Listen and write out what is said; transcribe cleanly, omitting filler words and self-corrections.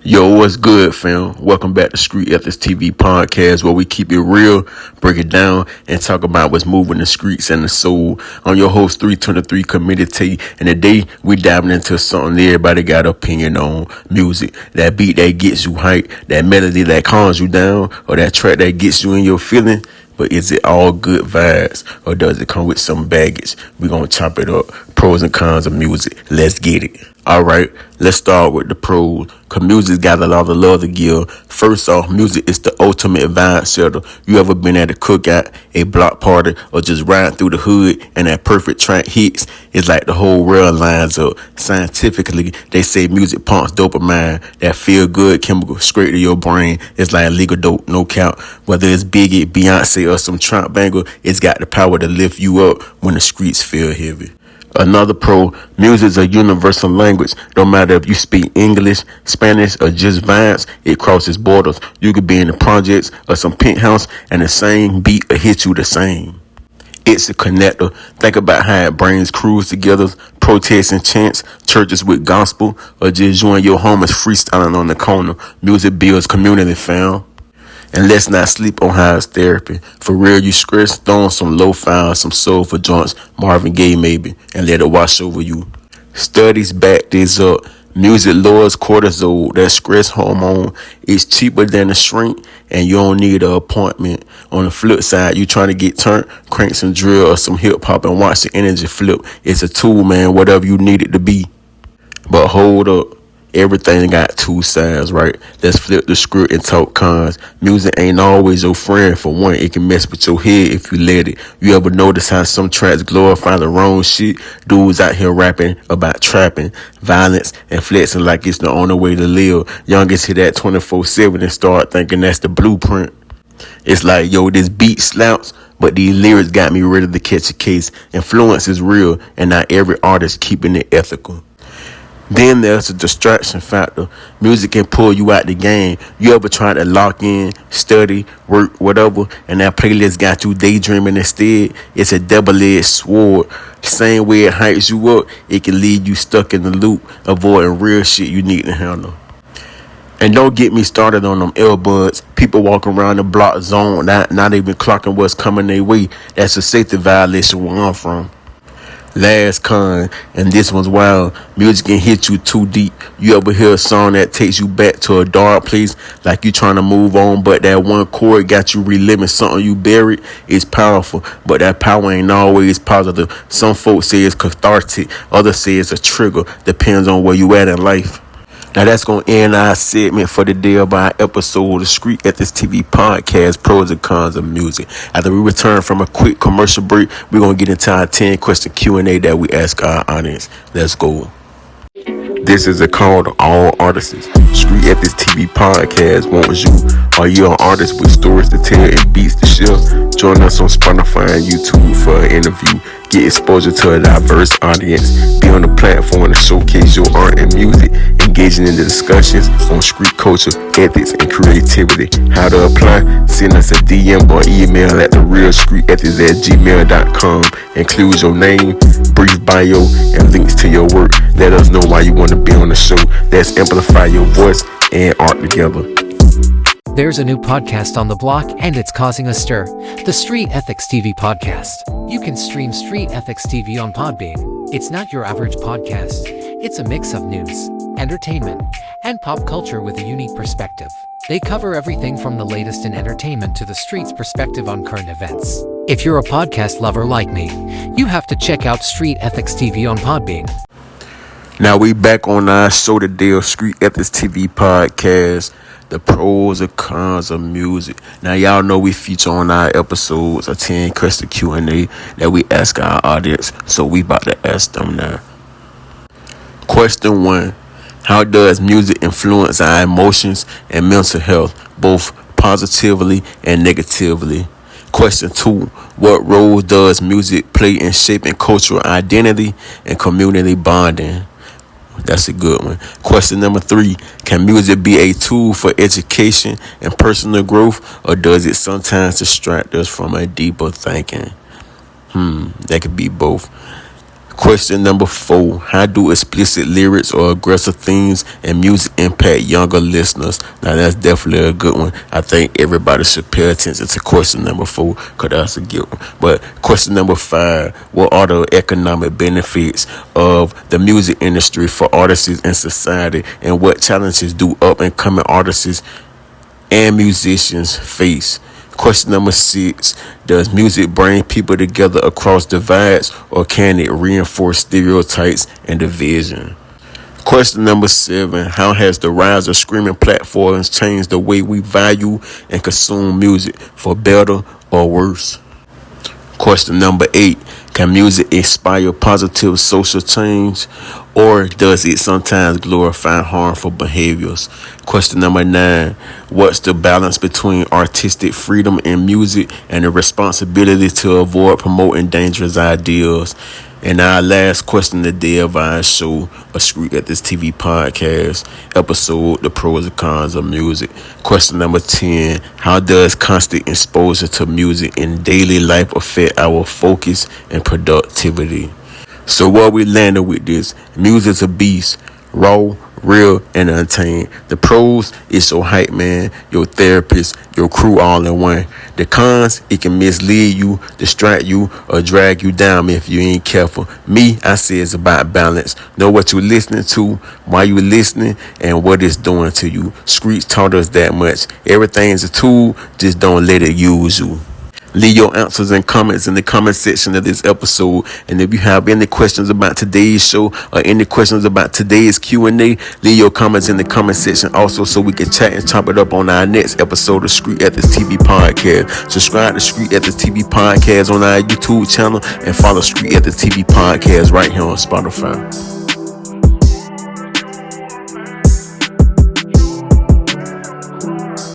Yo, what's good, fam? Welcome back to Street Ethics TV podcast, where we keep it real, break it down, and talk about what's moving the streets and the soul. I'm your host, 323 Community, and today we diving into something everybody got an opinion on: music. That beat that gets you hyped, that melody that calms you down, or that track that gets you in your feeling. But is it all good vibes, or does it come with some baggage? We're going to chop it up. Pros and cons of music. Let's get it. All right, let's start with the pros. Cause music got a lot of love to give. First off, music is the ultimate vibe setter. You ever been at a cookout, a block party, or just riding through the hood and that perfect track hits? It's like the whole world lines up. Scientifically, they say music pumps dopamine, that feel good chemical straight to your brain. It's like legal dope, no count. Whether it's Biggie, Beyonce, or some trap banger, it's got the power to lift you up when the streets feel heavy. Another pro, music is a universal language. No matter if you speak English, Spanish, or just vibes, it crosses borders. You could be in the projects or some penthouse and the same beat will hit you the same. It's a connector. Think about how it brings crews together, protests and chants, churches with gospel, or just you and your homies freestyling on the corner. Music builds community, fam. And let's not sleep on how it's therapy. For real, you stress, throw on some lo-fi, some soulful joints, Marvin Gaye maybe, and let it wash over you. Studies back this up. Music lowers cortisol, that stress hormone. It's cheaper than a shrink, and you don't need an appointment. On the flip side, you trying to get turned, crank some drill or some hip-hop and watch the energy flip. It's a tool, man, whatever you need it to be. But hold up. Everything got two sides, right? Let's flip the script and talk cons. Music ain't always your friend. For one, it can mess with your head if you let it. You ever notice how some tracks glorify the wrong shit? Dudes out here rapping about trapping, violence, and flexing like it's the only way to live. Youngest hit that 24/7 and start thinking that's the blueprint. It's like, yo, this beat slaps, but these lyrics got me ready to catch a case. Influence is real, and not every artist keeping it ethical. Then there's a distraction factor. Music can pull you out the game. You ever try to lock in, study, work, whatever, and that playlist got you daydreaming instead? It's a double-edged sword. Same way it hypes you up, it can leave you stuck in the loop, avoiding real shit you need to handle. And don't get me started on them earbuds. People walking around the block zone, not even clocking what's coming their way. That's a safety violation where I'm from. Last con, and this one's wild. Music can hit you too deep. You ever hear a song that takes you back to a dark place, like you trying to move on, but that one chord got you reliving something you buried? It's powerful, but that power ain't always positive. Some folks say it's cathartic, others say it's a trigger. Depends on where you at in life. Now that's going to end our segment for the day of our episode of the Street Ethics TV podcast, Pros and Cons of Music. After we return from a quick commercial break, we're going to get into our 10-question Q&A that we ask our audience. Let's go. This is a call to all artists. Street Ethics TV podcast wants you. Are you an artist with stories to tell and beats to share? Join us on Spotify and YouTube for an interview. Get exposure to a diverse audience. Be on the platform to showcase your art and music. Engaging in the discussions on street culture, ethics, and creativity. How to apply? Send us a DM or email at therealstreetethics@gmail.com. Include your name, brief bio, and links to your work. Let us know why you want to be on the show. Let's amplify your voice and art together. There's a new podcast on the block, and it's causing a stir. The Street Ethics TV podcast. You can stream Street Ethics TV on Podbean. It's not your average podcast. It's a mix of news, entertainment, and pop culture with a unique perspective. They cover everything from the latest in entertainment to the street's perspective on current events. If you're a podcast lover like me, you have to check out Street Ethics TV on Podbean. Now we back on our show today of Street Ethics TV podcast, the pros and cons of music. Now y'all know we feature on our episodes a 10-question Q&A that we ask our audience, so we about to ask them now. Question 1. How does music influence our emotions and mental health, both positively and negatively? Question 2. What role does music play in shaping cultural identity and community bonding? That's a good one. Question number 3. Can music be a tool for education and personal growth, or does it sometimes distract us from a deeper thinking? That could be both. Question number 4. How do explicit lyrics or aggressive themes and music impact younger listeners? Now, that's definitely a good one. I think everybody should pay attention to question number 4 because that's a good one. But question number 5. What are the economic benefits of the music industry for artists and society? And what challenges do up-and-coming artists and musicians face? Question number 6. Does music bring people together across divides, or can it reinforce stereotypes and division? Question number 7. How has the rise of streaming platforms changed the way we value and consume music, for better or worse? Question number 8. Can music inspire positive social change, or does it sometimes glorify harmful behaviors? Question number 9. What's the balance between artistic freedom in music and the responsibility to avoid promoting dangerous ideas? And our last question today of our show, A Street Ethics TV podcast episode, The Pros and Cons of Music. Question number 10. How does constant exposure to music in daily life affect our focus and productivity? So what we landed with this: music's a beast, raw, real, and untamed. The pros is your hype man, your therapist, your crew all in one. The cons, it can mislead you, distract you, or drag you down if you ain't careful. Me, I say it's about balance. Know what you're listening to, why you're listening, and what it's doing to you. Streets taught us that much. Everything's a tool, just don't let it use you. Leave your answers and comments in the comment section of this episode. And if you have any questions about today's show or any questions about today's Q&A, leave your comments in the comment section also, so we can chat and chop it up on our next episode of Street Ethics TV Podcast. Subscribe to Street Ethics TV Podcast on our YouTube channel and follow Street Ethics TV Podcast right here on Spotify.